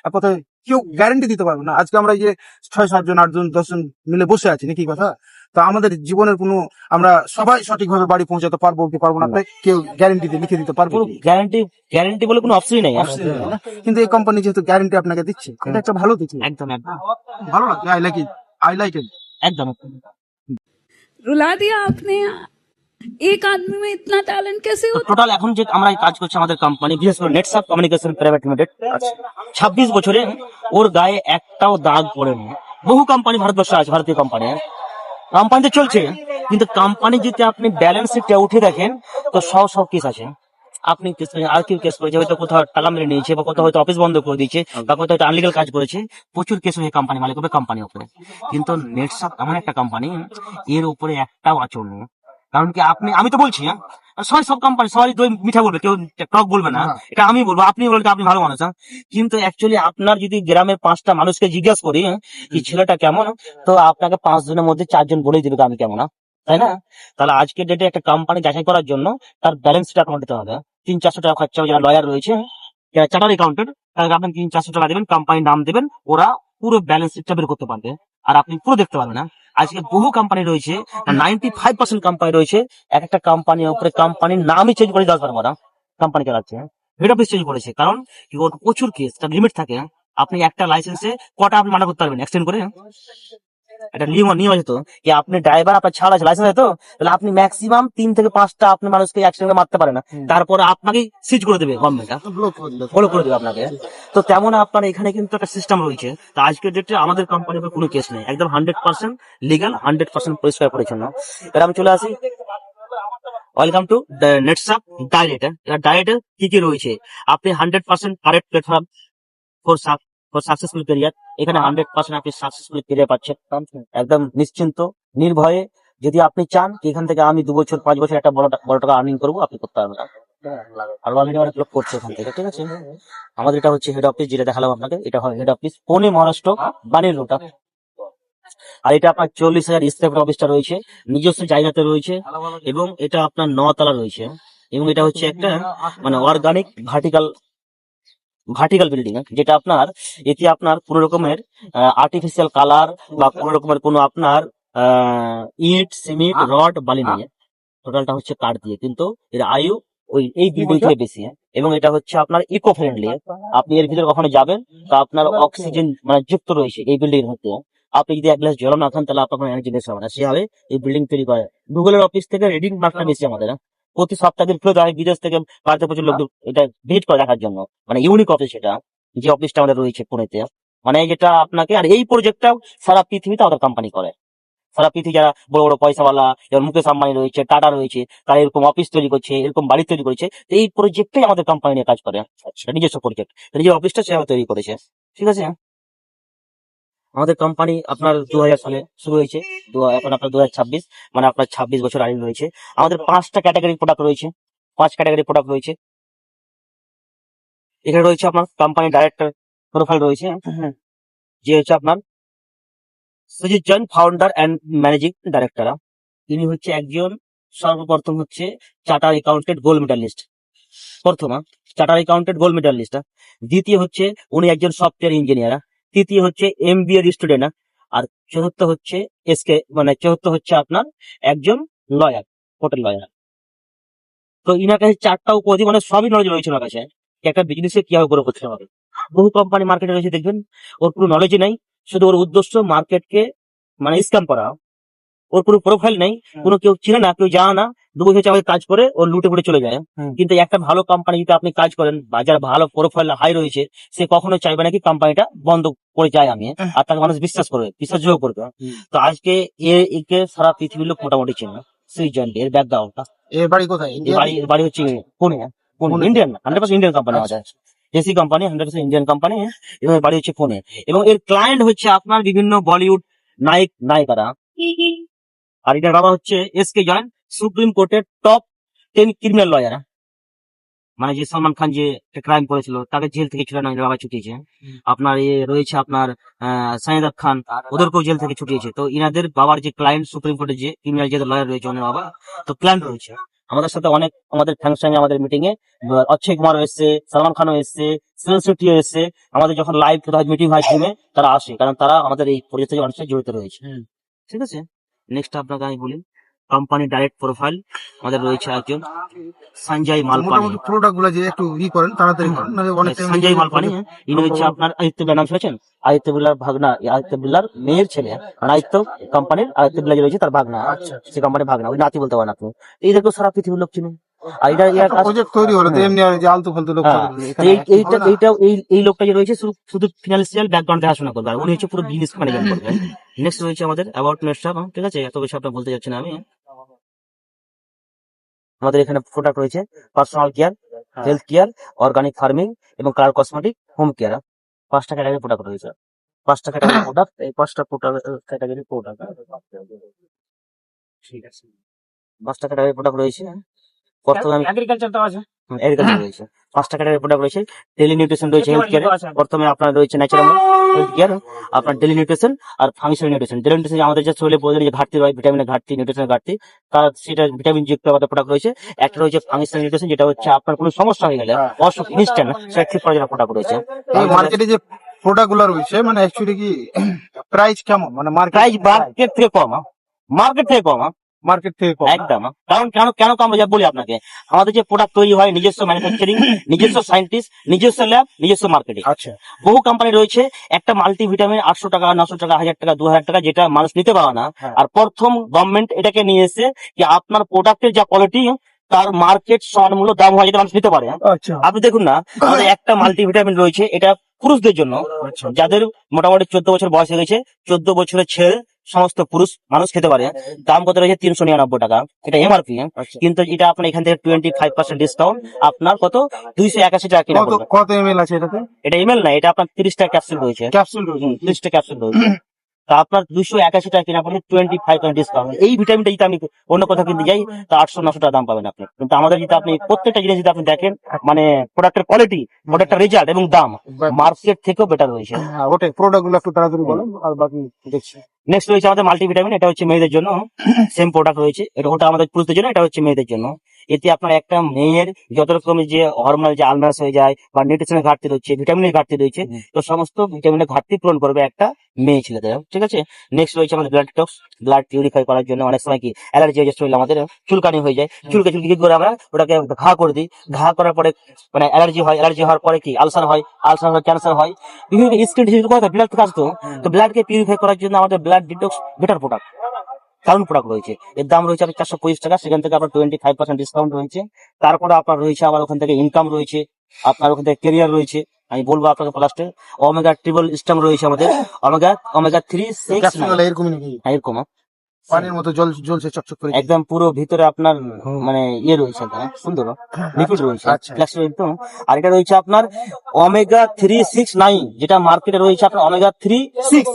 আর কোথায় কেউ গ্যারান্টি দিতে পারবে না। আজকে আমরা এই যে 6-7 জন 8 জন 10 জন মিলে বসে আছি নাকি কথা, তো আমাদের জীবনের কোনো আমরা সবাই সঠিকভাবে বাড়ি পৌঁছাতে পারবো কি পারবো না তাই কেউ গ্যারান্টি দিয়ে লিখে দিতে পারবে কি? গ্যারান্টি গ্যারান্টি বলে কোনো অপশনই নেই। Option নেই না? কিন্তু এই কোম্পানি যেহেতু গ্যারান্টি আপনাকে দিচ্ছে, এটা একটা ভালো দিচ্ছে, একদম একদম ভালো লাগছে। I like it. একদম। रुला दिया आपने। एक आदमी में इतना टैलेंट कैसे होता টোটাল এখন যে আমরা কাজ করছি আমাদের কোম্পানি, বিশেষ করে নেটসাপ কমিউনিকেশন প্রাইভেট লিমিটেড, 26 বছরে ওর গায়ে একটাও দাগ পড়েনি। বহু কোম্পানি ভারতবর্ষে আছে, ভারতীয় কোম্পানি, কোম্পানিতে চলছে, কিন্তু কোম্পানি যদি আপনি ব্যালেন্স শিটটা উঠে দেখেন তো সব কেস আছে। আপনি কেস করেছেন, আর কেউ কেস করেছে, হয়তো কোথাও টাকা মেরে নিয়েছে, বা কোথাও হয়তো অফিস বন্ধ করে দিয়েছে, বা কোথাও হয়তো আনলিগাল কাজ করেছে, প্রচুর কেস হয়ে কোম্পানি মালিক হবে কোম্পানির উপরে। কিন্তু নেটসাপ এমন একটা কোম্পানি, এর উপরে একটাও আচরণ নেই। কারণ কি আমি তো বলছি, সব কোম্পানি সবাই দই মিঠা বলবে, কেউ টক বলবে না, এটা আমি বলবো, আপনি বলবেন আপনি ভালো মানুষ, কিন্তু অ্যাকচুয়ালি আপনার যদি গ্রামের 5টা মানুষকে জিজ্ঞাসা করি কি ছেলেটা কেমন, তো আপনাকে 5 জনের মধ্যে 4 জন বলেই দেবে আমি কেমন, তাই না? তাহলে আজকের ডেটে একটা কোম্পানি যাচাই করার জন্য তার ব্যালেন্সটা অ্যাকাউন্ট দিতে হবে। 300-400 টাকা খরচা হবে। যারা লয়ার রয়েছে, যারা চার্টার অ্যাকাউন্টেন্ট, তাদেরকে আপনি 300-400 টাকা দেবেন, কোম্পানির নাম দেবেন, ওরা পুরো ব্যালেন্স শিটটা বের করতে পারবে, আর আপনি পুরো দেখতে পারবেন না। আজকে বহু কোম্পানি রয়েছে, 95% কোম্পানি রয়েছে, এক একটা কোম্পানির উপরে কোম্পানির নামই চেঞ্জ করে 10 বার ওরা কোম্পানি চালাচ্ছে, হেড অফিস চেঞ্জ করেছে। কারণ কি ওর প্রচুর কেস, তার লিমিট থাকে। আপনি একটা লাইসেন্সে কটা আপনি মানা করতে পারবেন এক্সটেন্ড করে? একটা নিয়ম আছে তো, কি আপনি ড্রাইভার, আপনার ছাড়া আছে, লাইসেন্স আছে তো, তাহলে আপনি ম্যাক্সিমাম 3 থেকে 5টা আপনি মানুষকে একসঙ্গে মারতে পারেন না, তারপরে আপনাকে সিজ করে দেবে গভর্নমেন্ট, ফলো করে দেবে আপনাকে। তো তেমন আপনার এখানে কিন্তু একটা সিস্টেম রয়েছে। তো আজকের ডেটে আমাদের কোম্পানির উপর কোনো কেস নেই, একদম 100% লিগাল, 100% পরিষ্কার পরিচ্ছন্ন। এবার আমি চলে আসি, ওয়েলকাম টু নেটসাপ ডাইরেক্ট। ডাইরেক্ট কি কি রয়েছে, আপনি 100% correct platform for successful career. এখানে 100% আপনি সাকসেসফুল ক্যারিয়ার পাচ্ছেন, একদম নিশ্চিন্ত নির্ভয়ে। যদি আপনি চান কি এখান থেকে আমি 2 বছর 5 বছর একটা বড় টাকা আর্নিং করবো, আপনি করতে পারবেন। আর অলরেডি অনেক লোক করছে এখান থেকে, ঠিক আছে। আমাদের এটা হচ্ছে হেড অফিস, যেটা দেখালাম আপনাকে, এটা হয় head office, Pune Maharashtra, Baner road. আর এটা আপনার 40,000 স্টাফ অফিসটা রয়েছে, নিজস্ব জায়গাতে রয়েছে, এবং এটা আপনার 9 তলা রয়েছে, এবং এটা হচ্ছে একটা মানে অর্গানিক ভার্টিক্যাল বিল্ডিং, যেটা আপনার এতে আপনার কোনো রকমের আর্টিফিশিয়াল কালার বা কোনো রকমের কোনো আপনার ইট সিমেন্ট রড বালি নেই, টোটালটা হচ্ছে কাঠ দিয়ে, কিন্তু এর আয়ু এই বিল্ডিং থেকে বেশি। এবং এটা হচ্ছে আপনার ইকো ফ্রেন্ডলি। আপনি এর ভিতরে কখনো যাবেন তো আপনার অক্সিজেন মানে যুক্ত রয়েছে এই বিল্ডিং এর মধ্যে। আপনি যদি 1 গ্লাস জল না খান তাহলে আপনার এনার্জি বেশি হবে না, সেভাবে এই বিল্ডিং তৈরি করে। গুগলের অফিস থেকে রিডিং মার্কটা বেশি আমাদের, প্রতি সপ্তাহে ফ্লো দেয় বিদেশ থেকে, ভারতে প্রচুর লোক এটা ভিজিট করে দেখার জন্য। মানে ইউনিক অফিস এটা, যে অফিসটা আমাদের রয়েছে পুনেতে, মানে যেটা আপনাকে, আর এই প্রজেক্টটা সারা পৃথিবীতে আমাদের কোম্পানি করে। সারা পৃথিবী যারা বড় বড় পয়সাওয়ালা, যেমন মুকেশ আম্বানি রয়েছে, টাটা রয়েছে, তারা এরকম অফিস তৈরি করছে, এরকম বাড়ি তৈরি করেছে। তো এই প্রজেক্টটাই আমাদের কোম্পানি নিয়ে কাজ করে, নিজস্ব প্রজেক্ট, নিজের অফিসটা সেভাবে তৈরি করেছে, ঠিক আছে। আমাদের কোম্পানি আপনার 2000 সালে শুরু হয়েছে, এখন আপনার 2026, মানে আপনার 26 বছর আগে রয়েছে। আমাদের 5টা ক্যাটাগরি প্রোডাক্ট রয়েছে, 5 ক্যাটাগরি প্রোডাক্ট রয়েছে। এখানে রয়েছে আপনার কোম্পানি ডাইরেক্টর প্রোফাইল রয়েছে, যে হচ্ছে আপনার Sujit Jain, founder and managing director. তিনি হচ্ছে একজন, সর্বপ্রথম হচ্ছে চার্টার অ্যাকাউন্টেন্ট গোল্ড মেডালিস্ট, প্রথম চার্টার অ্যাকাউন্টেন্ট গোল্ড মেডালিস্ট। দ্বিতীয় হচ্ছে উনি একজন সফটওয়্যার ইঞ্জিনিয়ার। তৃতীয় হচ্ছে MBA স্টুডেন্ট। আর চতুর্থ হচ্ছে হচ্ছে আপনার একজন লয়ার, হোটেল লয়ার। তো ইনার কাছে 4টা উপাধি, মানে সবই নলেজ রয়েছে ওনার কাছে, একটা বিজনেসে কিভাবে গ্রো করতে হবে। বহু কোম্পানি মার্কেটে রয়েছে, দেখবেন ওর কোনো নলেজই নাই, শুধু ওর উদ্দেশ্য মার্কেটকে মানে স্ক্যাম করা। ওর কোনো প্রোফাইল নেই, কোনো কেউ চিনে না, কেউ জানে না, 2 বছর 4 বছর কাজ করে ওর লুটে ফুটে চলে যায়। কিন্তু একটা ভালো কোম্পানি যদি আপনি কাজ করেন, বা যার ভালো প্রোফাইল হাই রয়েছে, সে কখনো চাইবে না কি কোম্পানিটা বন্ধ করে যায় আমি, আর তাকে মানুষ বিশ্বাসযোগ্য করবে। তো আজকে একে সারা পৃথিবীর লোক মোটামুটি চেনে, সুইট জয়েন্ট। এর ব্যাকগ্রাউন্ডটা, এর বাড়ি কোথায়? এর বাড়ি হচ্ছে পুনে, ইন্ডিয়ান, 100% ইন্ডিয়ান কোম্পানি আমাদের, এসি কোম্পানি, 100% ইন্ডিয়ান কোম্পানি, এবং এর বাড়ি হচ্ছে পুনে। এবং এর ক্লায়েন্ট হচ্ছে আপনার বিভিন্ন বলিউড নায়িকারা। আর এটার বাবা হচ্ছে SK জয়েন, সুপ্রিম কোর্টের টপ 10 ক্রিমিনাল লয়ার। মানে যে সলমান খান যে ক্রাইম করেছিল, তাকে জেল থেকে ছুটানো বাবা ছুটিয়েছে। আপনার রয়েছে আপনার সাইদাব খান, ওদেরকেও জেল থেকে ছুটিয়েছে। তো ইনাদের বাবার যে ক্লায়েন্ট, সুপ্রিম কোর্টের যে ক্রিমিনাল যে লয়ার রয়েছে ওনার বাবা, তো ক্লায়েন্ট রয়েছে। আমাদের সাথে অনেক আমাদের ফাংশনে আমাদের মিটিং এ অক্ষয় কুমারও এসছে, সালমান খানও এসছে, সুনীল শেট্টিও এসছে। আমাদের যখন লাইভ কোথাও মিটিং হয় টিমে, তারা আসে, কারণ তারা আমাদের এই প্রজেক্টে অনেক সাথে জড়িত রয়েছে। ঠিক আছে, নেক্সট আপনাকে আমি বলি কোম্পানি ডাইরেক্ট প্রোফাইল। আমাদের রয়েছে একজন সঞ্জয় মালপানি। মোটামুটি প্রোডাক্ট গুলো যে একটু করেন, তাড়াতাড়ি করেন, নাহলে অনেক time সঞ্জয় মালপানি, ইনি হচ্ছে আপনার আদিত্য বিড়লার নাম শুনেছেন? আদিত্য বিড়লার ভাগনা, আদিত্য বিড়লার মেয়ের ছেলে। মানে আদিত্য কোম্পানির আদিত্য বিড়লা যে রয়েছে তার ভাগনা, সে কোম্পানির ভাগনা, ওই নাতি বলতে পারেন আপনি। এইদেরকেও সারা পৃথিবীর লোক চিনে। আর এটা প্রজেক্ট তৈরি হলো তো এমনি আর যে আলতু ফালতু লোক হ্যাঁ, থাকবে, তো এখানে এইটা হবে না। এইটা এই লোকটা যে রয়েছে শুধু ফিনান্সিয়াল ব্যাকগ্রাউন্ড দেখাশোনা করবে, আর উনি হচ্ছে পুরো বিজনেস ম্যানেজমেন্ট করবে। নেক্সট রয়েছে আমাদের অ্যাবাউট নেটশপ। ঠিক আছে, এত বেশি আপনার বলতে যাচ্ছি না আমি। আমাদের এখানে প্রোডাক্ট রয়েছে personal care, health care, organic farming এবং কালার কসমেটিক, হোম কেয়ার। 5টা ক্যাটাগরি প্রোডাক্ট রয়েছে। 5টা ক্যাটাগরি প্রোডাক্ট, এই 5টা ক্যাটাগরি প্রোডাক্ট, ঠিক আছে, 5টা ক্যাটাগরি প্রোডাক্ট রয়েছে। প্রথমে আমি এগ্রিকালচারটাও আছে। এগ্রিকালচার রয়েছে। 5টা ক্যাটাগরি প্রোডাক্ট রয়েছে। ডেলি নিউট্রিশন রয়েছে, হেলথ কেয়ার। প্রথমে আপনার রয়েছে ন্যাচারাল হেলথ কেয়ার, আপনার ডেলি নিউট্রিশন আর ফাংশনাল নিউট্রিশন। ডেলি নিউট্রিশন আমাদের যে শরীরে প্রয়োজনীয় যে ঘাটতি হয়, ভিটামিনের ঘাটতি, নিউট্রিশনের ঘাটতি, তার সেটা ভিটামিন যুক্ত আমাদের প্রোডাক্ট রয়েছে। একটা রয়েছে ফাংশনাল নিউট্রিশন, যেটা হচ্ছে আপনার কোনো সমস্যা হয়ে গেলে অসুখ ইনস্ট্যান্ট সেটা ঠিক করার জন্য প্রোডাক্ট রয়েছে। এই মার্কেটে যে প্রোডাক্ট গুলো রয়েছে, মানে অ্যাকচুয়ালি কি প্রাইস কেমন, মানে প্রাইস মার্কেট থেকে কম, মার্কেট থেকে কম, মার্কেট থেকে কম? একদম। কারণ কেন কেন কম যা বলি আপনাকে, আমাদের যে প্রোডাক্ট তৈরি হয় নিজস্ব ম্যানুফ্যাকচারিং, নিজস্ব সায়েন্টিস্ট, নিজস্ব ল্যাব, নিজস্ব মার্কেটিং। আচ্ছা, বহু কোম্পানি রয়েছে, একটা মাল্টিভিটামিন 800 টাকা, 900 টাকা, 1000 টাকা, 2000 টাকা, যেটা মানুষ নিতে পারে না। হ্যাঁ। আর প্রথম গভর্নমেন্ট এটাকে নিয়ে এসে যে আপনার প্রোডাক্টের যা কোয়ালিটি, তার মার্কেট সম্মূল্য দাম হয় যেটা মানুষ নিতে পারে। আচ্ছা, আপনি দেখুন না, আমাদের একটা মাল্টিভিটামিন রয়েছে, এটা পুরুষদের জন্য, যাদের মোটামুটি 14 বছর বয়স হয়ে গেছে, 14 বছরের ছেলে সমস্ত পুরুষ মানুষ খেতে পারে। দাম কত রয়েছে? 399 টাকা, এটা এমআরপি। কিন্তু এটা আপনার এখান থেকে 25% ডিসকাউন্ট, আপনার কত 281 টাকা কিনা কত পড়বে। কত এমএল আছে এটাতে? এটা এমএল না, এটা আপনার 30টা ক্যাপসুল রয়েছে। ক্যাপসুল রয়েছে? 30টা ক্যাপসুল রয়েছে। তা আপনার 281 টাকা কিনা পড়লে 25% ডিসকাউন্ট। এই ভিটামিনটা যদি আমি অন্য কোথাও কিনতে যাই, তা 800-900 টাকা দাম পাবেন আপনি। কিন্তু আমাদের যদি আপনি প্রত্যেকটা জিনিস যদি আপনি দেখেন, মানে প্রোডাক্টের কোয়ালিটি, প্রোডাক্টের রেজাল্ট এবং দাম মার্কেট থেকেও বেটার রয়েছে। হ্যাঁ, ওটাই প্রোডাক্ট গুলো একটু তাড়াতাড়ি বলেন, আর বাকি দেখছি। নেক্সট রয়েছে আমাদের মাল্টিভিটামিন, এটা হচ্ছে মেয়েদের জন্য, সেম প্রোডাক্ট রয়েছে। এটা ওটা আমাদের পুরুষদের জন্য, এটা হচ্ছে মেয়েদের জন্য। এতে আপনার একটা মেয়ের যত রকমের যে হরমোনাল যে আলমাস হয়ে যায়, বা নিউট্রিশনের ঘাটতি রয়েছে, ভিটামিনের ঘাটতি রয়েছে, তো সমস্ত ভিটামিনের ঘাটতি পূরণ করবে একটা মেয়ে ছেলেদের। ঠিক আছে, নেক্সট রয়েছে আমাদের ব্লাড ডিটক্স, ব্লাড পিউরিফাই করার জন্য। অনেক সময় কি অ্যালার্জি হয়ে যায় শরীরে, আমাদের চুলকানি হয়ে যায়, চুলকে কি করে আমরা ওটাকে ঘা করে দিই, ঘা করার পরে মানে অ্যালার্জি হয়, অ্যালার্জি হওয়ার পরে কি আলসার হয়, আলসার হয় ক্যান্সার হয়, বিভিন্ন স্কিন ডিজিজ কথা ব্লাড থেকে আসতো। তো ব্লাডকে পিউরিফাই করার জন্য আমাদের ব্লাড ডিটক্স বেটার প্রোডাক্ট, কারণ প্রোডাক্ট রয়েছে। এর দাম রয়েছে আপনার 425 টাকা, সেখান থেকে আপনার 25% ডিসকাউন্ট রয়েছে। তারপরে আপনার রয়েছে আবার ওখান থেকে ইনকাম রয়েছে, আপনার ওখান থেকে কেরিয়ার রয়েছে। আমি বলবো আপনাকে লাস্টে ওমেগা ট্রিপল স্টাম রয়েছে আমাদের, ওমেগা 3, 6, ক্যাপসুল 9 গুলো এরকমই নাকি? এরকম পানির মতো জল জ্বলছে চকচক করে? একদম পুরো ভিতরে আপনার মানে ইয়ে রয়েছে, একদম সুন্দর লিকুইড রয়েছে। আচ্ছা। ফ্লেক্সিবল তো। আর এটা রয়েছে আপনার ওমেগা 369, যেটা মার্কেটে রয়েছে আপনার ওমেগা 36,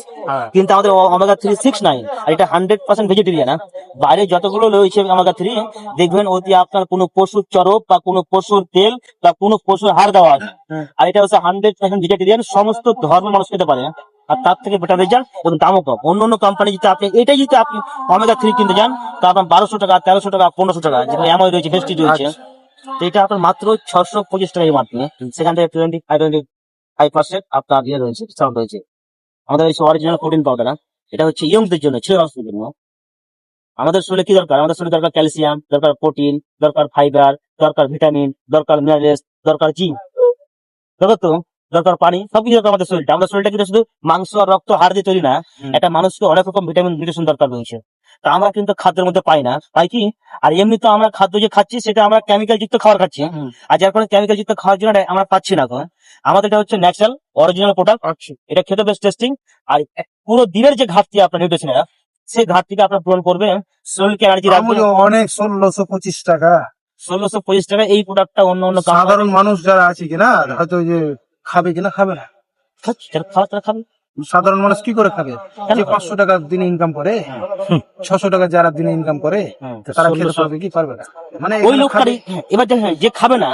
কিন্তু আমাদের ওমেগা 369, আর এটা 100% ভেজিটেরিয়ান। বাইরে যতগুলো রয়েছে ওমেগা 3, দেখবেন ওতে আপনার কোনো পশুর চর্বি বা কোনো পশুর তেল বা কোনো পশুর হাড় দেওয়া আছে। আর এটা হচ্ছে 100% ভেজিটেরিয়ান, সমস্ত ধর্মের মানুষ খেতে পারে। আর তার থেকে বেটার রেজাল্ট এবং দামও কম। অন্য অন্য কোম্পানি যদি আপনি এটাই যদি আপনি ওমেগা 3 কিনতে যান, তা আপনার 1200 টাকা, 1300 টাকা, 1500 টাকা, যেটা এমআই রয়েছে, বেস্টি রয়েছে। তো এটা আপনার মাত্র 625 টাকার মাধ্যমে, সেখান থেকে 25% আপনার ইয়ে রয়েছে, ডিসকাউন্ট রয়েছে। আমাদের হচ্ছে অরিজিনাল প্রোটিন পাউডার, এটা হচ্ছে ইয়ংদের জন্য, ছেলে মানুষদের জন্য। আমাদের শরীরে কি দরকার? আমাদের শরীরে দরকার ক্যালসিয়াম, দরকার প্রোটিন, দরকার ফাইবার, দরকার ভিটামিন, দরকার মিনারেলস, দরকার জিঙ্ক, দরকার পানি, সবকিছু দরকার আমাদের শরীরটা। আমাদের শরীরটা কিন্তু শুধু মাংস আর রক্ত হাড় দিয়ে তৈরি না, একটা মানুষকে অনেক রকম ভিটামিন নিউট্রিশন দরকার রয়েছে। তা আমরা কিন্তু খাদ্যের মধ্যে পাই না, পাই কি? আর এমনি তো আমরা খাদ্য যে খাচ্ছি, সেটা আমরা কেমিক্যাল যুক্ত খাবার খাচ্ছি, আর যার কারণে কেমিক্যাল যুক্ত খাওয়ার জন্য আমরা পাচ্ছি না। আমাদের এটা হচ্ছে ন্যাচারাল অরিজিনাল প্রোডাক্ট, এটা খেতে বেশ টেস্টিং। আর পুরো দিনের যে ঘাটতি আপনার নিউট্রিশনের, সেই ঘাটতিকে আপনার পূরণ করবে, শরীরকে এনার্জি রাখবে। অনেক 1625 টাকা। 1625 টাকা এই প্রোডাক্টটা অন্য অন্য সাধারণ মানুষ যারা আছে কিনা, হয়তো ওই যে খাবে কিনা, খাবে না। খাবে। সাধারণ মানুষ কি করে খাবে? যে 500 টাকা দিনে ইনকাম করে, 600 টাকা যারা দিনে ইনকাম করে, তারা খেতে পারবে কি? পারবে না। মানে ওই লোকটারই এবার দেখেন, যে খাবে না,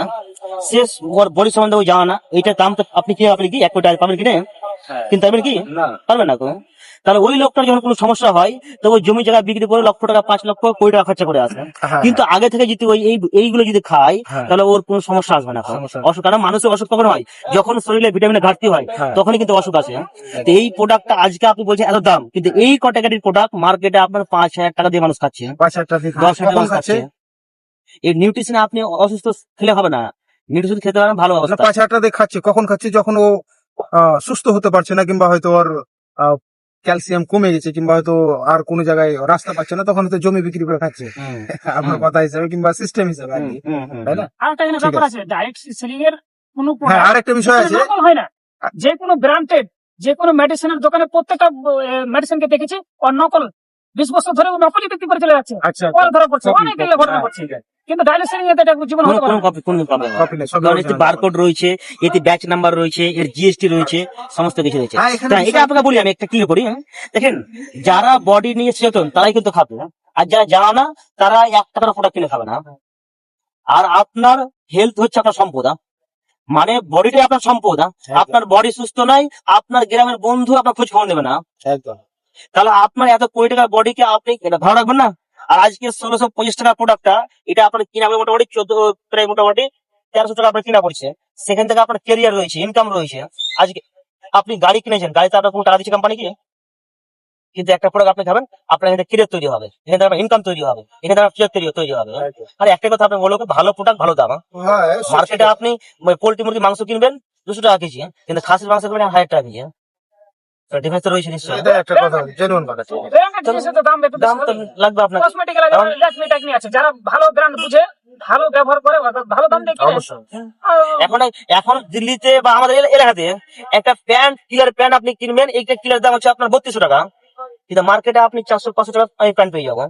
সে ওর বডি সম্বন্ধে ওই জানা না, এইটার দাম তো আপনি কি 1 কোটি টাকা পাবেন কিনে? কিন্তু পারবেন কি? পারবেন না। তাহলে ওই লোকটার যখন কোনো সমস্যা হয় তো ওই জমি জায়গা বিক্রি করে লক্ষ টাকা 5 লক্ষ কোটি টাকা খরচা করে আসে। হ্যাঁ, কিন্তু আগে থেকে যদি ওই এইগুলো যদি খায় হ্যাঁ। তাহলে ওর কোনো সমস্যা আসবে না। সমস্যা অসুখ, কারণ মানুষের অসুখ কখন হয়? যখন শরীরে ভিটামিনের ঘাটতি হয়, হ্যাঁ। তখনই কিন্তু অসুখ আসে। তো এই প্রোডাক্টটা আজকে আপনি বলছেন এত দাম, কিন্তু এই ক্যাটাগরির প্রোডাক্ট মার্কেটে আপনার 5,000 টাকা দিয়ে মানুষ খাচ্ছে, 5,000 টাকা 10,000 কখন মানুষ খাচ্ছে? খাচ্ছে। এই নিউট্রিশনে আপনি অসুস্থ খেলে হবে না, নিউট্রিশন খেতে পারেন ভালো না, অবস্থা। 5,000 টাকা দিয়ে খাচ্ছে, কখন খাচ্ছে? যখন ও সুস্থ হতে পারছে না, কিংবা হয়তো ওর ক্যালসিয়াম কমে গেছে, কিংবা হয়তো আর কোনো জায়গায় রাস্তা পাচ্ছে না, তখন হয়তো জমি বিক্রি করে খাচ্ছে। হুম, আপনার কথা হিসাবে কিংবা সিস্টেম হিসাবে আর কি, তাই না? আর একটা জিনিস ঠিক ব্যাপার আছে। আছে, ডাইরেক্ট সেলিং এর কোনো হ্যাঁ, আর একটা বিষয় আছে। নকল হয় না। যে কোনো ব্র্যান্ডেড যে কোনো মেডিসিনের দোকানে প্রত্যেকটা মেডিসিনকে দেখেছি ওর নকল 20 বছর ধরে ও নকলই বিক্রি করে চলে যাচ্ছে, আচ্ছা, ওর ধরা পড়ছে, Copy, অনেক copy, ঘটনা হ্যাঁ, ঘটছে। ঠিক আছে। কিন্তু ডাইরেক্ট সেলিং এতে এটা জীবন হতে পারে কোনো না। কপি কোনো পাবে না। কপি নেই, সবই কারণ এতে original। বারকোড রয়েছে, এতে ব্যাচ নাম্বার রয়েছে, এর জিএসটি রয়েছে, সমস্ত কিছু রয়েছে। হ্যাঁ, এখানে তা বিষয়- এটা আপনাকে বলি, আমি একটা ক্লিয়ার করি। দেখেন, যারা বডি নিয়ে সচেতন তারাই কিন্তু খাবে, আর যারা জানা না তারা 1 টাকার প্রোডাক্ট কিনে খাবে না। আর আপনার হেলথ হচ্ছে আপনার সম্পদ, মানে বডিটাই আপনার সম্পদ। আপনার বডি সুস্থ নাই, আপনার গ্রামের বন্ধু আপনার খোঁজ খবর নেবে না। একদম। তাহলে আপনার এত কোটি টাকার বডিকে আপনি এটা ভালো রাখবেন না? আর আজকে 1625 টাকার প্রোডাক্টটা, এটা আপনার কিনা হবে মোটামুটি 14, প্রায় মোটামুটি 1300 টাকা আপনার কিনা পড়ছে। সেখান থেকে আপনার ক্যারিয়ার রয়েছে, ইনকাম রয়েছে। আজকে আপনি গাড়ি কিনেছেন, গাড়িতে আপনার কোনো টাকা দিচ্ছে কোম্পানি কি? কিন্তু একটা প্রোডাক্ট আপনি খাবেন, আপনার এখানে ক্যারিয়ার তৈরি হবে, এখানে আপনার ইনকাম তৈরি হবে, এখানে আপনার ফিউচার তৈরি হবে। আর একটা কথা আপনি বলবো, ভালো প্রোডাক্ট ভালো দাম। হ্যাঁ, মার্কেটে আপনি পোল্ট্রি মুরগি মাংস কিনবেন 200 টাকা কেজি, কিন্তু খাসির মাংস কিনবেন 1000 টাকা কেজি। ডিফারেন্স তো রয়েছে নিশ্চয়ই। এটা একটা কথা, জেনুইন কথা। ব্র্যান্ডেড জিনিসের তো দাম একটু দাম তো লাগবে আপনার। কসমেটিক ল্যাকমি টেকনি আছে, যারা ভালো ব্র্যান্ড বুঝে ভালো ব্যবহার করে অর্থাৎ ভালো দাম দিয়ে কিনে। অবশ্যই। এখন এখন দিল্লিতে বা আমাদের এলাকাতে একটা প্যান্ট, কিলার প্যান্ট আপনি কিনবেন, এইটা কিলার দাম হচ্ছে আপনার 3200 টাকা, কিন্তু মার্কেটে আপনি 400-500 টাকা আমি প্যান্ট পেয়ে যাবো।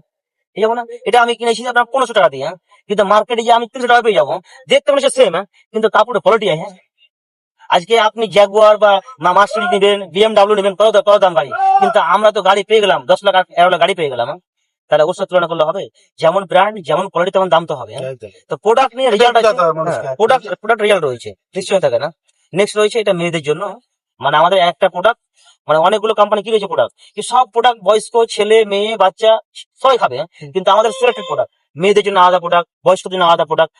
এই যাবো না, এটা আমি কিনেছি আপনার 1500 টাকা দিয়ে, কিন্তু মার্কেটে যে আমি 300 টাকা পেয়ে যাবো। দেখতে মানে সেম, কিন্তু কাপড়ের কোয়ালিটি আছে। আজকে আপনি জ্যাগুয়ার বা মার্সিডিজ নেবেন, বিএমডাব্লিউ নেবেন, কত দাম গাড়ি, কিন্তু আমরা তো গাড়ি পেয়ে গেলাম 10 লাখ 11 লাখ গাড়ি পেয়ে গেলাম। তাহলে ওর সাথে তুলনা করলে হবে? যেমন ব্র্যান্ড যেমন কোয়ালিটি তেমন দাম তো হবে। তো প্রোডাক্ট নিয়ে রেজাল্ট আছে, বুঝতে হবে মানুষকে। প্রোডাক্ট রেজাল্ট রয়েছে, নিশ্চয়ই থাকে না। নেক্সট রয়েছে এটা মেয়েদের জন্য, মানে আমাদের একটা প্রোডাক্ট, মানে অনেকগুলো কোম্পানি কি রয়েছে প্রোডাক্ট, কি সব প্রোডাক্ট বয়স্ক ছেলে মেয়ে বাচ্চা সবাই খাবে, কিন্তু আমাদের সিলেক্টেড প্রোডাক্ট, মেয়েদের জন্য আলাদা প্রোডাক্ট, বয়স্কদের জন্য আলাদা প্রোডাক্ট,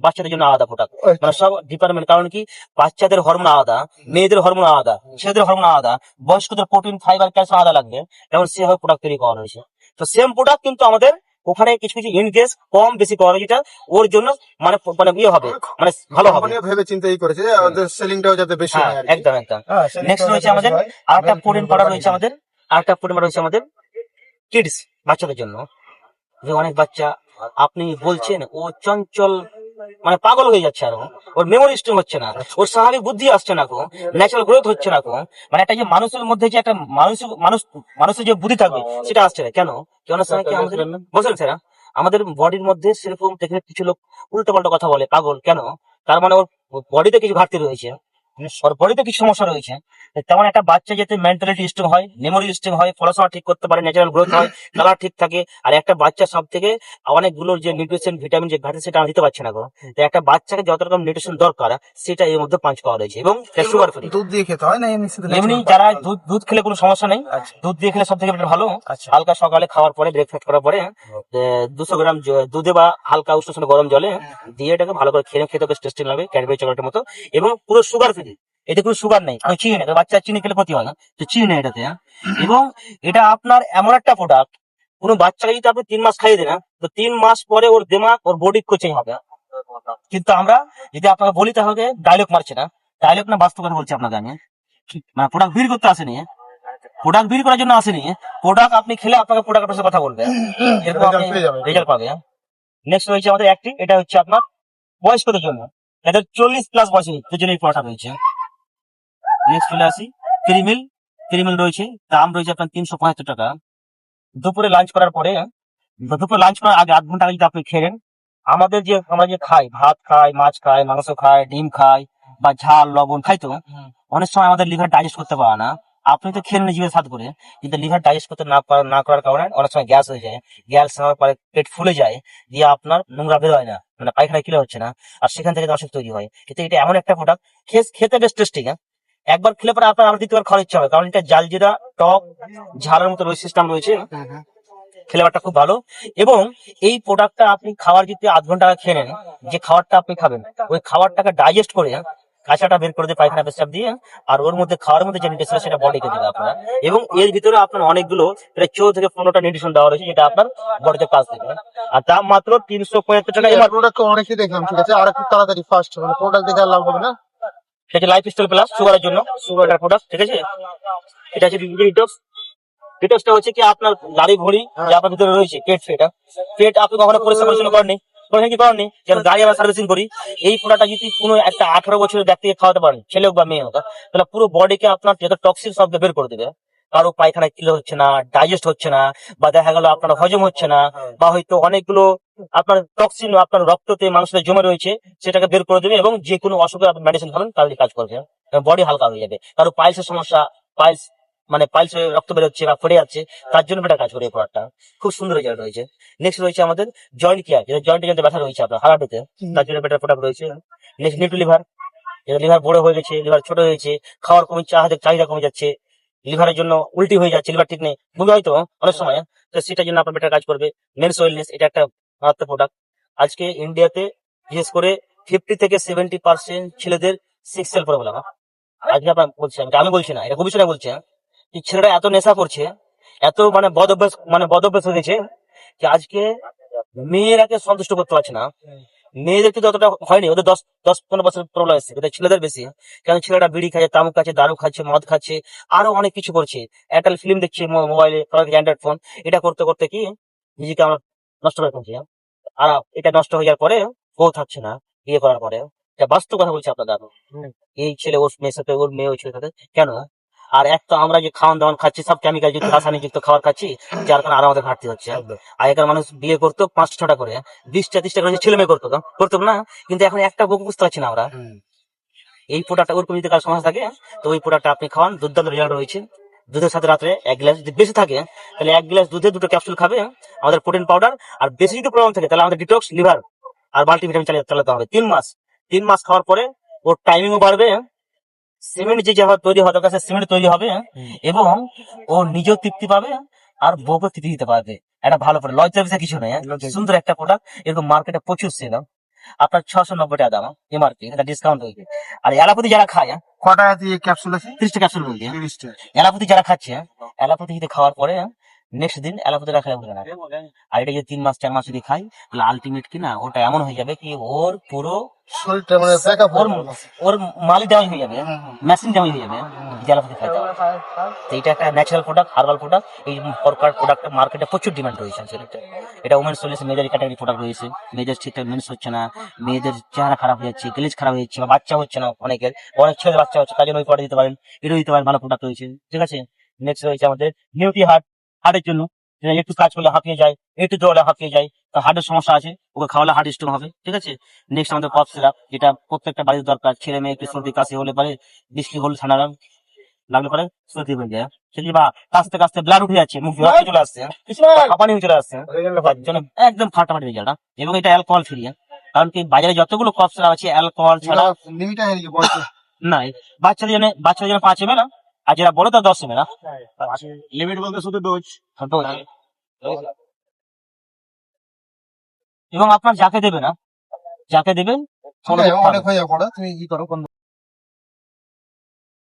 বাচ্চাদের জন্য আলাদা প্রোডাক্ট, মানে সব ডিপার্টমেন্ট। কারণ কি, বাচ্চাদের হরমোন আলাদা, মেয়েদের হরমোন আলাদা, ছেলেদের হরমোন আলাদা, বয়স্কদের প্রোটিন ফাইবার ক্যালসিয়াম আলাদা লাগবে, এমন সেভাবে প্রোডাক্ট তৈরি করা হয়েছে। তো সেম প্রোডাক্ট কিন্তু আমাদের ওখানে কিছু কিছু ইনকেস কম বেশি করা যেটা ওর জন্য মানে মানে ইয়ে হবে, মানে ভালো হবে। কোম্পানিও ভেবে চিন্তাই করেছে যে ওদের সেলিংটাও যাতে বেশি হ্যাঁ, হয় আর কি। একদম একদম। হ্যাঁ, selling নেক্সট টাও রয়েছে যাতে আমাদের বেশি হয়। আরেকটা প্রোটিন পাউডার কোম্পানি- রয়েছে আমাদের, আরেকটা প্রোটিন পাউডার রয়েছে আমাদের কিডস, বাচ্চাদের জন্য। যে অনেক বাচ্চা আপনি বলছেন ও চঞ্চল, মানে পাগল হয়ে যাচ্ছে, আর ওর মেমোরি স্ট্রং হচ্ছে না, ওর স্বাভাবিক বুদ্ধি আসছে না, ন্যাচারাল গ্রোথ হচ্ছে না, মানে একটা যে মানুষের মধ্যে যে একটা মানুষের যে বুদ্ধি থাকবে সেটা আসছে না। কেন? অনেক সময় কি আমাদের বলছেন স্যার, আমাদের বডির মধ্যে সেরকম দেখে কিছু লোক উল্টো পাল্টা কথা বলে, পাগল কেন? তার মানে ওর বডিতে কিছু ঘাটতি রয়েছে, ওর বডিতে কিছু সমস্যা রয়েছে। তেমন একটা বাচ্চা যাতে মেন্টালিটি স্ট্রং হয়, মেমোরি স্ট্রং হয়, পড়াশোনা ঠিক করতে পারে, ন্যাচারাল গ্রোথ হয়, কালার ঠিক থাকে। আর একটা বাচ্চা সব থেকে অনেকগুলো যে নিউট্রিশন ভিটামিন যে ঘাটতি সেটা আমরা দিতে পারছি না গো। তো একটা বাচ্চাকে যত রকম নিউট্রিশন দরকার সেটা এর মধ্যে পাঞ্চ করা রয়েছে, এবং সুগার ফ্রি। দুধ দিয়ে খেতে হয় না এমনি শুধু এমনি natural? যারা দুধ খেলে কোনো সমস্যা নেই, আচ্ছা। দুধ দিয়ে খেলে সব থেকে ভালো। আচ্ছা। হালকা সকালে খাওয়ার পরে, ব্রেকফাস্ট করার পরে 200 গ্রাম দুধে বা হালকা উষ্ণ গরম জলে দিয়ে এটাকে ভালো করে খেতে বেশ টেস্টি লাগবে, ক্যাডবেরি চকলেটের মতো, এবং পুরো সুগার ফ্রি। এতে কোনো সুগার নেই, চিনি নেই, বাচ্চা চিনি খেলে ক্ষতি হয় না, তো চিনি নেই এটাতে। এবং এটা আপনার এমন একটা প্রোডাক্ট, কোনো বাচ্চাকে যদি আপনি 3 মাস খাইয়ে দেন, তো 3 মাস পরে ওর দিমাগ, ওর বডি কোচিং হবে। কিন্তু আমরা যদি আপনাকে বলি তাহলে ডায়লগ মারছে না, ডায়লগ না, বাস্তব কথা বলছি আপনাকে আমি। মানে প্রোডাক্ট ভিড় করতে আসেনি, প্রোডাক্ট ভিড় করার জন্য আসেনি, প্রোডাক্ট আপনি খেলে আপনাকে প্রোডাক্টের সাথে কথা বলবে, এরকম আপনি Result পেয়ে যাবেন। রেজাল্ট পাবে। নেক্সট রয়েছে আমাদের একটি, এটা হচ্ছে আপনার বয়স্কদের জন্য, এদের 40+ বয়সের জন্য এই প্রোডাক্ট রয়েছে। নেক্সট চলে আসি ক্রিমিল রয়েছে, দাম রয়েছে আপনার 375 টাকা। দুপুরে লাঞ্চ করার পরে, দুপুরে লাঞ্চ করার আগে 8 ঘন্টা আগে যদি আপনি খেলেন, আমরা যে খাই, ভাত খাই, মাছ খাই, মাংস খাই, ডিম খাই, বা ঝাল লবণ খাই, তো অনেক সময় আমাদের লিভার ডাইজেস্ট করতে পারে না। আপনি তো খেলেন জিভে স্বাদ করে, কিন্তু লিভার ডাইজেস্ট করতে না করার কারণে অনেক সময় গ্যাস হয়ে যায়, গ্যাস হওয়ার পরে পেট ফুলে যায়, দিয়ে আপনার নোংরা বের হয় না, মানে পায়খানা ক্লিয়ার হচ্ছে না, আর সেখান থেকে অসুখ তৈরি হয়। কিন্তু এটা এমন একটা প্রোডাক্ট, খেতে বেশ টেস্টি, একবার খেলে পরে আপনার আবার দ্বিতীয়বার খাওয়ার ইচ্ছা হবে, কারণ এটা জালজিরা টক ঝালের মতো সিস্টেম রয়েছে। ফ্লেভারটা খুব ভালো। এবং এই প্রোডাক্টটা আপনি খাওয়ার যদি আধ ঘন্টা আগে খেয়ে নেন, যে খাবারটা আপনি খাবেন ওই খাবারটাকে ডাইজেস্ট করে কাঁচাটা বের করে দিয়ে পায়খানা পেশাব দিয়ে, আর ওর মধ্যে খাওয়ার মধ্যে যে নিউট্রিশন সেটা বডিকে দেবে আপনারা। এবং এর ভিতরে আপনার অনেকগুলো প্রায় 14 থেকে 15টা নিউট্রিশন দেওয়া রয়েছে, যেটা আপনার বডিতে কাজ দেবে। আর দাম মাত্র 375 টাকা। এবার প্রোডাক্ট অনেকই দেখলাম, ঠিক আছে, আর একটু তাড়াতাড়ি ফাস্ট, মানে প্রোডাক্ট দেখে আর লাভ হবে না। সেটা লাইফ স্টাইল প্লাস সুগারের জন্য, সুগারের প্রোডাক্ট, ঠিক আছে। এটা হচ্ছে ডিটক্স। ডিটক্সটা হচ্ছে কি আপনার গাড়ি ভরি যে আপনার ভিতরে রয়েছে পেট আপনি কখনো পরিষ্কার পরিচ্ছন্ন করেননি, যেন গাড়ি আমরা সার্ভিসিং করি। এই প্রোডাক্টটা যদি কোনো একটা 18 বছরের ব্যক্তিকে খাওয়াতে পারেন, ছেলে হোক বা মেয়ে হোক, তাহলে পুরো বডিকে আপনার যত টক্সিন সব বের করে দেবে। কারো পায়খানা ক্লিয়ার হচ্ছে না, ডাইজেস্ট হচ্ছে না, বা দেখা গেল আপনার হজম হচ্ছে না, বা হয়তো অনেকগুলো আপনার টক্সিন আপনার রক্ততে মানুষের জমে রয়েছে, সেটাকে বের করে দেবে। এবং যে কোনো অসুখে আপনি মেডিসিন খাবেন তাহলে কাজ করবে, বডি হালকা হয়ে যাবে। কারো পাইলসের সমস্যা, পাইলস মানে পাইলস রক্ত বেরোচ্ছে বা ফেটে যাচ্ছে, তার জন্য এটা কাজ করে এই প্রোডাক্টটা। খুব সুন্দর রেজাল্ট রয়েছে। নেক্সট রয়েছে আমাদের জয়েন্ট কেয়ার, যেটা জয়েন্টে যেটা ব্যথা রয়েছে আপনার হাড়াটিতে, তার জন্য বেটার প্রোডাক্ট রয়েছে। নেক্সট নিউট্রি লিভার, যেটা লিভার বড় হয়ে গেছে, লিভার ছোট হয়েছে, খাওয়ার কমে চাহিদা কমে যাচ্ছে, লিভারের জন্য উল্টি হয়ে যাচ্ছে, লিভার ঠিক নেই, বুঝতে হয়তো অনেক সময়, তো সেটার জন্য আপনার বেটার কাজ করবে। মেন্স ওয়েলনেস, এটা একটা মারাত্মক প্রোডাক্ট। আজকে ইন্ডিয়াতে বিশেষ করে 50 থেকে 70% ছেলেদের সেক্সুয়াল প্রবলেম। আজকে আপনার বলছি, আমি বলছি না, এটা গবেষণা বলছে যে ছেলেরা এত নেশা করছে, এত বদ অভ্যাস হয়ে গেছে যে আজকে মেয়েরাকে সন্তুষ্ট করতে পারছে না। মেয়েদের কিন্তু অতটা হয়নি, ওদের 10-15 বছর প্রবলেম এসেছে, ওদের ছেলেদের বেশি। কারণ ছেলেরা বিড়ি খাচ্ছে, তামাক খাচ্ছে, দারু খাচ্ছে, মদ খাচ্ছে, আরো অনেক কিছু করছে, একটা ফিল্ম দেখছে মোবাইলে, অ্যান্ড্রয়েড ফোন, এটা করতে করতে কি নিজেকে আমরা নষ্ট করে ফেলছি। আর এটা নষ্ট হয়ে যাওয়ার পরে বউ থাকছে না বিয়ে করার পরে। এটা বাস্তব কথা বলছি আপনার দাদু। এই ছেলে ওর মেয়ের সাথে, ওর মেয়ে ওই ছেলের সাথে, কেন? আর এক তো আমরা যে খাওয়ান দাওয়ান খাচ্ছি সব কেমিক্যাল যুক্ত, রাসায়নিক যুক্ত খাবার খাচ্ছি, যার কারণে আর আমাদের ঘাটতি হচ্ছে। আগেকার মানুষ বিয়ে করতো 5-6টা করে, 20টা-30টা করে ছেলে মেয়ে করতো না, কিন্তু এখন একটা বউ বুঝতে পারছি না আমরা। এই প্রোডাক্টটা ওরকম যদি কারো সমস্যা থাকে, তো ওই প্রোডাক্টটা আপনি খাওয়ান, দুর্দান্ত রেজাল্ট রয়েছে। দুধের সাথে রাত্রে 1 গ্লাস, যদি বেশি থাকে তাহলে 1 গ্লাস দুধে 2টো ক্যাপসুল খাবে আমাদের প্রোটিন পাউডার। আর বেশি যদি প্রবলেম থাকে তাহলে আমাদের ডিটক্স লিভার আর মাল্টিভিটামিন চালাতে হবে 3 মাস খাওয়ার পরে ওর টাইমিংও বাড়বে, সিমেন্ট যে তৈরি হওয়ার দরকার সিমেন্ট তৈরি হবে, এবং ও নিজেও তৃপ্তি পাবে আর বউকে তৃপ্তি দিতে পারবে। একটা ভালো প্রোডাক্ট, লজ্জা বিষয় কিছু নেই, সুন্দর একটা প্রোডাক্ট। এরকম মার্কেটে প্রচুর সেল, আপনার 690 টাকা দাম এমআরপি, এটা ডিসকাউন্ট হয়েছে। আর এলাপতি যারা খায়, কটা দিয়ে ক্যাপসুল আছে? 30টা ক্যাপসুল বলছি। 30টা। এলাপতি যারা খাচ্ছে, এলাপতি যদি খাওয়ার পরে নেক্সট দিন এলাপতি রাখা যাবে না। আর এটা যদি 3-4 মাস যদি খাই, তাহলে আলটিমেট কি না ওটা এমন হয়ে যাবে কি ওর পুরো শরীরটা মানে ব্যাকআপ ওর মালি ড্যামেজ হয়ে যাবে, মেশিন ড্যামেজ হয়ে যাবে যে এলাপতি খাইতে। তো এটা একটা ন্যাচারাল প্রোডাক্ট, হার্বাল প্রোডাক্ট। এই প্রোডাক্ট মার্কেটে প্রচুর ডিমান্ড রয়েছে। এটা উমেন্স সলিউশন, মেয়েদের ক্যাটাগরি প্রোডাক্ট রয়েছে। মেয়েদের ঠিকঠাক মেন্স হচ্ছে না, মেয়েদের চেহারা খারাপ হয়ে যাচ্ছে, গ্লেজ খারাপ হয়ে যাচ্ছে, বা বাচ্চা হচ্ছে না, অনেক ছেলে বাচ্চা হচ্ছে, তার জন্য ওই প্রোডাক্ট দিতে পারেন, এটা দিতে পারেন, ভালো প্রোডাক্ট রয়েছে, ঠিক আছে। নেক্সট রয়েছে আমাদের নিউটি হার্টের জন্য, যেটা একটু কাজ করলে হাঁপিয়ে যায়, একটু জলে হাঁপিয়ে যায়, তো হার্টের সমস্যা আছে, ওকে খাওয়ালে হার্ট স্ট্রং হবে, ঠিক আছে। নেক্সট আমাদের কফ সিরাপ, যেটা প্রত্যেকটা বাড়ির দরকার। ছেলে মেয়ে একটু সর্দি কাশি হলে পারে, বৃষ্টি হলে ঠান্ডা লাগলে পরে সর্দি হয়ে যায়, সেটি বা কাশতে কাশতে ব্লাড উঠে যাচ্ছে, মুখ দিয়ে রক্ত চলে আসছে, হাঁপানি চলে আসছে, তার জন্য একদম ফাটাফাটি রেজাল্ট। এবং এটা অ্যালকোহল ফ্রি, কারণ কি বাজারে যতগুলো কফ সিরাপ আছে অ্যালকোহল ছাড়া লিমিট আছে নাকি বয়স? না। বাচ্চাদের জন্য 5 ml, আর যারা বড় তার 10 ml। লিমিট বলতে শুধু ডোজ। এবং আপনার যাকে দেবেন অনেক হয়ে যাবে, তুমি কি করো?